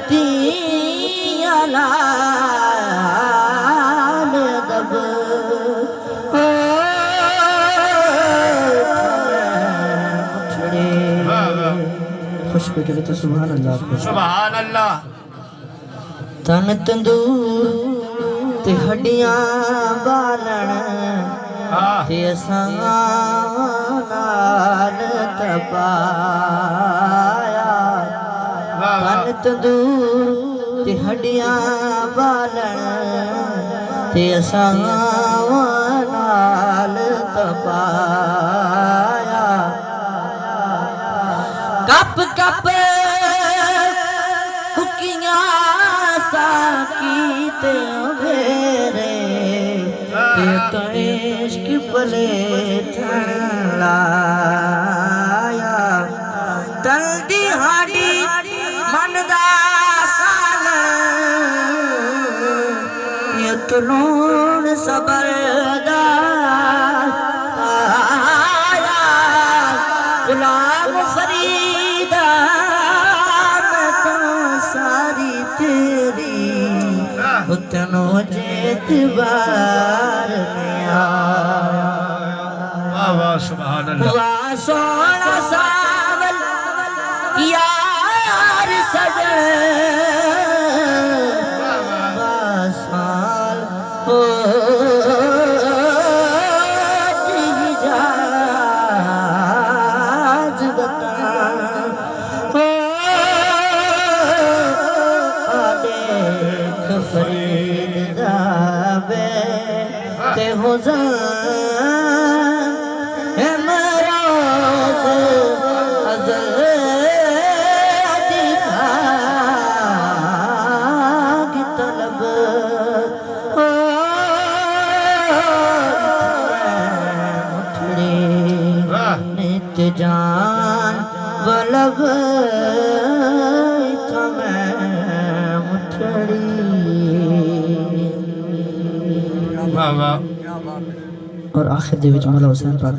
तिया लाल दब खुश बैठे तो सुभान अल्लाह सुभान अल्लाह। तन तंदूर ते हड्डियां बालण ते असां नाल तपाया। तन तंदूर ते हड्डियां बालण ते असां नाल तपाया। कप कप हुकियां साकी ते भेरे ते इश्क पले थण लाया। तलदी हाडी मन दा साल यतलोन सबर दा आया। गुलाम फरीदा मैं तो सारी तेरी उतनो जेतबार में आया। वाह सुभान अल्लाह। वाह सोना सावल यार सजन साल हो फरीद दावे ते हो जान है मरोज अज़ल दिखा की तलब हो मुठड़ी नित जान बलब वाह वाह। और आखिर दे विच मौला हुसैन पाक